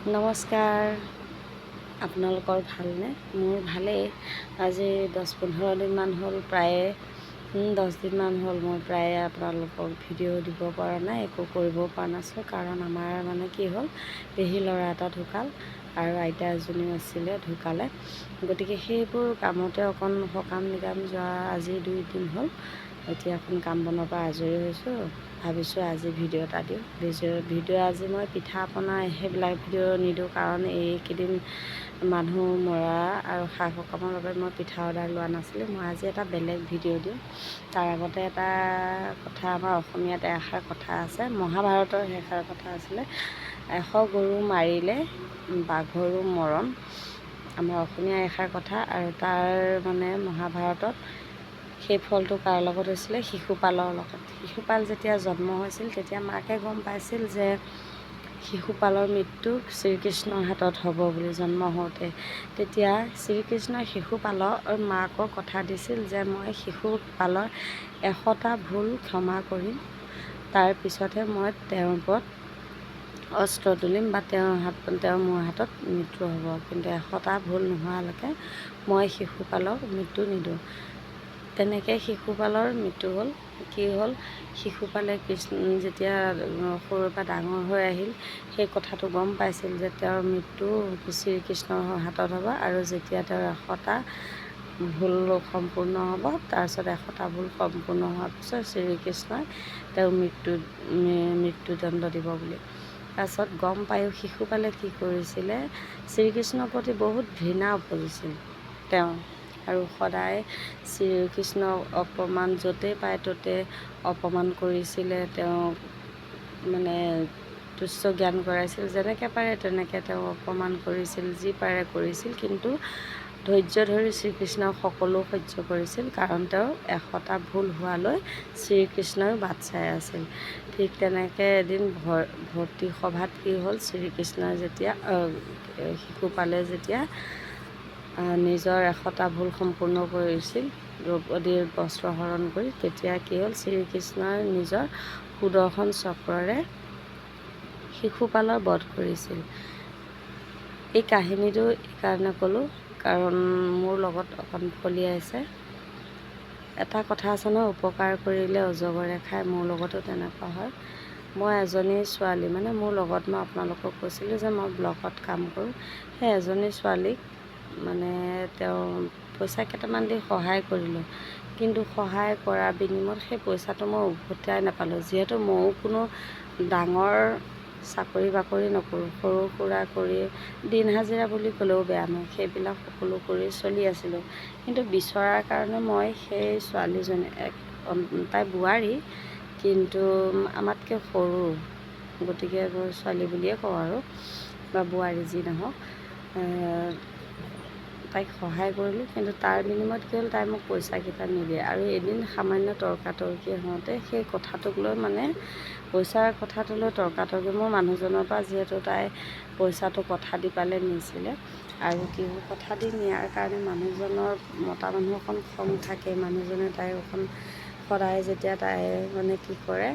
নমস্কাৰ, আপোনালোকৰ ভালনে? মোৰ ভালেই। আজি 10-15 দিনমান হ'ল, প্ৰায়ে 10 দিনমান হ'ল মই প্ৰায়ে আপোনালোকক ভিডিঅ' দিব পৰা নাই, একো কৰিব পৰা নাছিলোঁ। কাৰণ আমাৰ মানে কি হ'ল, পেহী ল'ৰা এটা ঢুকাল আৰু আইতা এজনীও আছিলে, ঢুকালে। গতিকে সেইবোৰ কামতে অকণ সকাম নিকাম যোৱা আজি 2 দিন হ'ল। এতিয়া অকণ কাম বনৰ পৰা আজৰি হৈছোঁ। ভাবিছোঁ আজি ভিডিঅ' এটা দিওঁ। ভিডিঅ' আজি মই পিঠা পনা সেইবিলাক ভিডিঅ' নিদিওঁ, কাৰণ এইকেইদিন মানুহ মৰা আৰু সা সকামৰ বাবে মই পিঠা অৰ্ডাৰ লোৱা নাছিলোঁ। মই আজি এটা বেলেগ ভিডিঅ' দিওঁ। তাৰ আগতে এটা কথা, আমাৰ অসমীয়াত এষাৰ কথা আছে, মহাভাৰতৰ সেইষাৰ কথা আছিলে, 100 গৰু মাৰিলে বাঘৰো মৰণ। আমাৰ অসমীয়া এষাৰ কথা, আৰু তাৰ মানে মহাভাৰতত সেই ফলটো কাৰ লগত হৈছিলে? শিশুপালৰ লগত। শিশুপাল যেতিয়া জন্ম হৈছিল তেতিয়া মাকে গম পাইছিল যে শিশুপালৰ মৃত্যু শ্ৰীকৃষ্ণৰ হাতত হ'ব বুলি। জন্ম হওঁতে তেতিয়া শ্ৰীকৃষ্ণই শিশুপালৰ মাকক কথা দিছিল যে মই শিশুপালৰ 100টা ভুল ক্ষমা কৰিম, তাৰ পিছতহে মই তেওঁৰ ওপৰত অস্ত্ৰ তুলিম বা তেওঁৰ মোৰ হাতত মৃত্যু হ'ব, কিন্তু 100টা ভুল নোহোৱালৈকে মই শিশুপালক মৃত্যু নিদিওঁ। তেনেকৈ শিশুপালৰ মৃত্যু হ'ল। কি হ'ল, শিশুপালে যেতিয়া সৰুৰ পৰা ডাঙৰ হৈ আহিল, সেই কথাটো গম পাইছিল যে তেওঁৰ মৃত্যু শ্ৰীকৃষ্ণৰ হাতত হ'ব, আৰু যেতিয়া তেওঁৰ 100টা ভুল সম্পূৰ্ণ হ'ব, তাৰপিছত 100টা ভুল সম্পূৰ্ণ হোৱাৰ পিছত শ্ৰীকৃষ্ণই তেওঁৰ মৃত্যুদণ্ড দিব বুলি। তাৰপিছত গম পায়ো শিশুপালে কি কৰিছিলে, শ্ৰীকৃষ্ণৰ প্ৰতি বহুত ঘৃণা উপজিছিল তেওঁ, আৰু সদায় শ্ৰীকৃষ্ণক অপমান, য'তেই পায় ত'তে অপমান কৰিছিলে, তেওঁক মানে তুচ্ছ জ্ঞান কৰাইছিল, যেনেকৈ পাৰে তেনেকৈ তেওঁ অপমান কৰিছিল, যি পাৰে কৰিছিল, কিন্তু ধৈৰ্য ধৰি শ্ৰীকৃষ্ণক সকলো সহ্য কৰিছিল, কাৰণ তেওঁ 100টা ভুল হোৱালৈ শ্ৰীকৃষ্ণই বাট চাই আছিল। ঠিক তেনেকৈ এদিন ভৰ্তি সভাত কি হ'ল, শ্ৰীকৃষ্ণই যেতিয়া শিশুপালে যেতিয়া নিজৰ 100টা ভুল সম্পূৰ্ণ কৰিছিল দ্ৰৌপদীৰ বস্ত্ৰ হৰণ কৰি, তেতিয়া কি হ'ল, শ্ৰীকৃষ্ণই নিজৰ সুদৰ্শন চক্ৰৰে শিশুপালৰ বধ কৰিছিল। এই কাহিনীটো এইকাৰণে ক'লোঁ, কাৰণ মোৰ লগত অকণ ফলিয়াইছে। এটা কথা আছে নহয়, উপকাৰ কৰিলে অজগৰে খায়, মোৰ লগতো তেনেকুৱা হয়। মই এজনী ছোৱালী, মানে মোৰ লগত, মই আপোনালোকক কৈছিলোঁ যে মই ব্লগত কাম কৰোঁ, সেই এজনী ছোৱালীক মানে তেওঁ পইচা কেইটামান দি সহায় কৰিলোঁ, কিন্তু সহায় কৰাৰ বিনিময়ত সেই পইচাটো মই উভতাই নাপালোঁ। যিহেতু ময়ো কোনো ডাঙৰ চাকৰি বাকৰি নকৰোঁ, সৰু সুৰা কৰি দিন হাজিৰা বুলি ক'লেও বেয়া নহয়, সেইবিলাক সকলো কৰি চলি আছিলোঁ। কিন্তু বিচৰাৰ কাৰণে মই সেই ছোৱালীজনী, তাই বোৱাৰী, কিন্তু আমাতকৈ সৰু, গতিকে মই ছোৱালী বুলিয়ে কওঁ আৰু, বা বোৱাৰী যি নহওক, তাইক সহায় কৰিলোঁ, কিন্তু তাৰ বিনিময়ত কি হ'ল, তাই মোক পইচাকেইটা নিদিয়ে। আৰু এদিন সামান্য তৰ্কাতৰ্কি হওঁতে সেই কথাটোক লৈ, মানে পইচাৰ কথাটো লৈ তৰ্কাতৰ্কি, মোৰ মানুহজনৰ পৰা যিহেতু তাই পইচাটো কথা দি পালে নিছিলে, আৰু কি হ'ল, কথা দি নিয়াৰ কাৰণে মানুহজনৰ, মতা মানুহ অকণ খং থাকে, মানুহজনে তাইক অকণ সদায় যেতিয়া তাই মানে কি কৰে,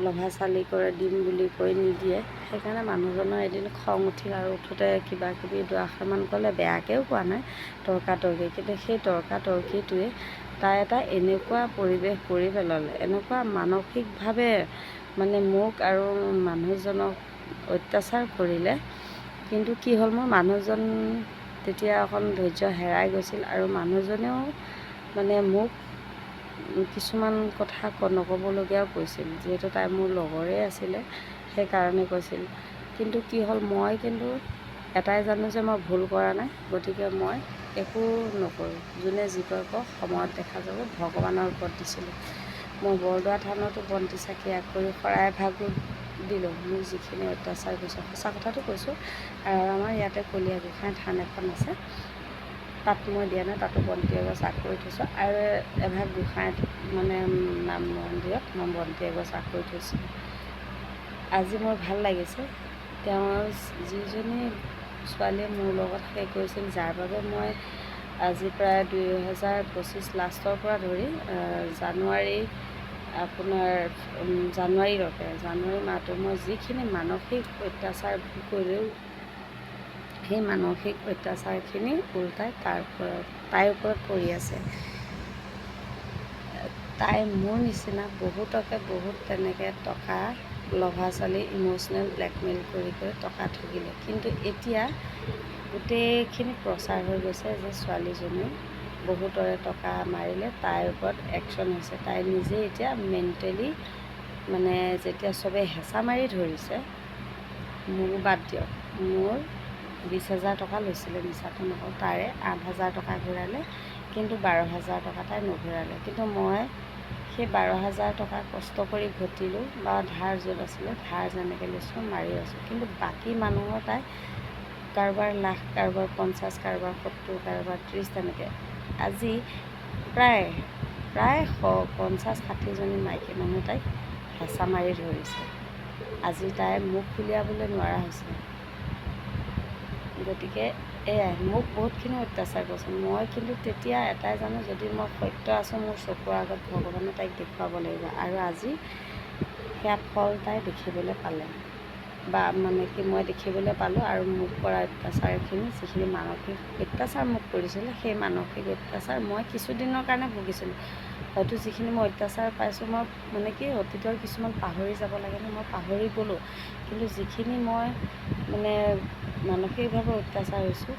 লভা চালি কৰে, দিম বুলি কৈ নিদিয়ে, সেইকাৰণে মানুহজনৰ এদিন খং উঠিল, আৰু উঠোঁতে কিবা কিবি দুআষাৰমান ক'লে, বেয়াকৈও কোৱা নাই, তৰ্কাতৰ্কি, কিন্তু সেই তৰ্কাতৰ্কিটোৱে তাই এটা এনেকুৱা পৰিৱেশ কৰি পেলালে, এনেকুৱা মানসিকভাৱে মানে মোক আৰু মানুহজনক অত্যাচাৰ কৰিলে। কিন্তু কি হ'ল, মোৰ মানুহজন তেতিয়া অকণ ধৈৰ্য হেৰাই গৈছিল, আৰু মানুহজনেও মানে মোক কিছুমান কথা নক'বলগীয়াও কৈছিল, যিহেতু তাই মোৰ লগৰে আছিলে, সেইকাৰণে কৈছিল। কিন্তু কি হ'ল, মই কিন্তু এটাই জানো যে মই ভুল কৰা নাই, গতিকে মই একো নকৰোঁ, যোনে যি কয় কওক, সময়ত দেখা যাব, ভগৱানৰ ওপৰত দিছিলোঁ। মই বৰদোৱা থানতো বন্তি চাকি আগ কৰি শৰাই এভাগো দিলোঁ, মোক যিখিনি অত্যাচাৰ কৰিছে, সঁচা কথাটো কৈছোঁ। আৰু আমাৰ ইয়াতে কলীয়া গোঁসাই থান এখন আছে, তাত মই দিয়া নাই, তাতো বন্তি এগছ আগ কৰি থৈছোঁ, আৰু এভাগ গোঁসাই মানে নাম মন্দিৰত মই বন্তি এগছ আগ কৰি থৈছিলোঁ। আজি মোৰ ভাল লাগিছে, তেওঁৰ যিজনী ছোৱালীয়ে মোৰ লগত সেই কৰিছিল, যাৰ বাবে মই আজি প্ৰায় 2025 লাষ্টৰ পৰা ধৰি জানুৱাৰী জানুৱাৰী মাহটো মই যিখিনি মানসিক অত্যাচাৰ ভোগ কৰিলোঁ, সেই মানসিক অত্যাচাৰখিনি উল্টাই তাইৰ ওপৰত পৰি আছে। তাই মোৰ নিচিনা বহুতকে বহুত তেনেকৈ টকা লভা ছোৱালী ইম'চনেল ব্লেকমেইল কৰি টকা ঠগিলে। কিন্তু এতিয়া গোটেইখিনি প্ৰচাৰ হৈ গৈছে যে ছোৱালীজনী বহুতৰে টকা মাৰিলে, তাইৰ ওপৰত একশ্যন হৈছে। তাই নিজে এতিয়া মেণ্টেলি মানে যেতিয়া চবেই হেঁচা মাৰি ধৰিছে, মোৰ বাদ দিয়ক, মোৰ 20,000 টকা লৈছিলে, মিছাটো নকওঁ, তাৰে 8,000 টকা ঘূৰালে, কিন্তু 12,000 টকা তাই নঘূৰালে। কিন্তু মই সেই 12,000 টকা কষ্ট কৰি ঘটিলোঁ বা ধাৰ য'ত আছিলে ধাৰ যেনেকৈ লৈছোঁ মাৰি আছোঁ। কিন্তু বাকী মানুহৰ তাই কাৰোবাৰ লাখ, কাৰোবাৰ 50, কাৰোবাৰ 70, কাৰোবাৰ 30 তেনেকৈ আজি প্ৰায় 50-60জনী মাইকী মানুহ তাইক হেঁচা মাৰি ধৰিছে। আজি তাই মুখ উলিয়াবলৈ নোৱাৰা হৈছে। গতিকে এয়াই মোক বহুতখিনি অত্যাচাৰ কৰিছে। মই কিন্তু তেতিয়া এটাই জানো, যদি মই সত্য আছোঁ মোৰ চকুৰ আগত ভগৱানে তাইক দেখুৱাব লাগিব। আৰু আজি সেয়া ফল তাই দেখিবলৈ পালে, বা মানে কি মই দেখিবলৈ পালোঁ। আৰু মোক কৰা অত্যাচাৰখিনি, যিখিনি মানসিক অত্যাচাৰ মোক কৰিছিলে, সেই মানসিক অত্যাচাৰ মই কিছুদিনৰ কাৰণে ভুগিছিলোঁ। হয়তো যিখিনি মই অত্যাচাৰ পাইছোঁ, মই মানে কি অতীতৰ কিছুমান পাহৰি যাব লাগে ন, মই পাহৰি গ'লোঁ। কিন্তু যিখিনি মই মানে মানসিকভাৱে অত্যাচাৰ হৈছোঁ,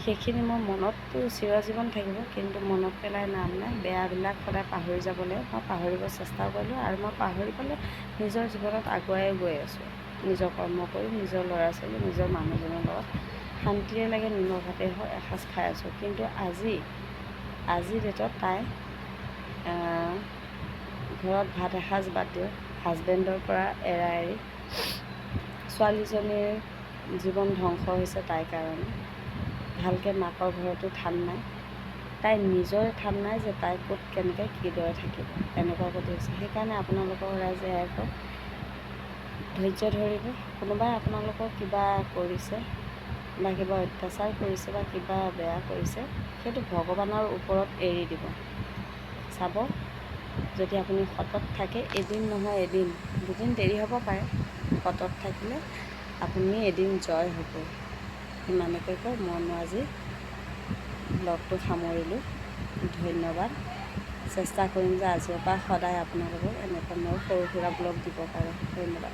সেইখিনি মোৰ মনততো চিৰজীৱন থাকিব, কিন্তু মনত পেলাই নাম নাই। বেয়াবিলাক সদায় পাহৰি যাব লাগে। মই পাহৰিব চেষ্টা কৰিলোঁ, আৰু মই পাহৰি পেলাই নিজৰ জীৱনত আগুৱাই গৈ আছোঁ। নিজৰ কৰ্ম কৰি, নিজৰ ল'ৰা ছোৱালী, নিজৰ মানুহজনৰ লগত শান্তিৰে লাগে নিমখ ভাতেই হওক এসাঁজ খাই আছোঁ। কিন্তু আজিৰ ডেটত তাই ঘৰত ভাত এসাঁজ বাদ দিয়ক, হাজবেণ্ডৰ পৰা এৰি ছোৱালীজনীৰ জীৱন ধ্বংস হৈছে তাইৰ কাৰণে। ভালকৈ মাকৰ ঘৰতো ঠান নাই, তাই নিজৰে ঠান নাই যে তাই ক'ত কেনেকৈ কিদৰে থাকিব, এনেকুৱা গতি হৈছে। সেইকাৰণে আপোনালোকৰ ৰাইজে কওক, ধৈৰ্য ধৰিব। কোনোবাই আপোনালোকক কিবা কৰিছে বা কিবা অত্যাচাৰ কৰিছে বা কিবা বেয়া কৰিছে, সেইটো ভগৱানৰ ওপৰত এৰি দিব। চাব, যদি আপুনি সতত থাকে, এদিন নহয় এদিন, দুদিন দেৰি হ'ব পাৰে, সতত থাকিলে আপুনি এদিন জয় হ'ব। ইমানকে কৈ মই আজি ব্লগটো সামৰিলোঁ। ধন্যবাদ। চেষ্টা কৰিম যে আজিৰ পৰা সদায় আপোনালোকক এনেকৈ মই সৰু সুৰা ব্লগ দিব পাৰোঁ। ধন্যবাদ।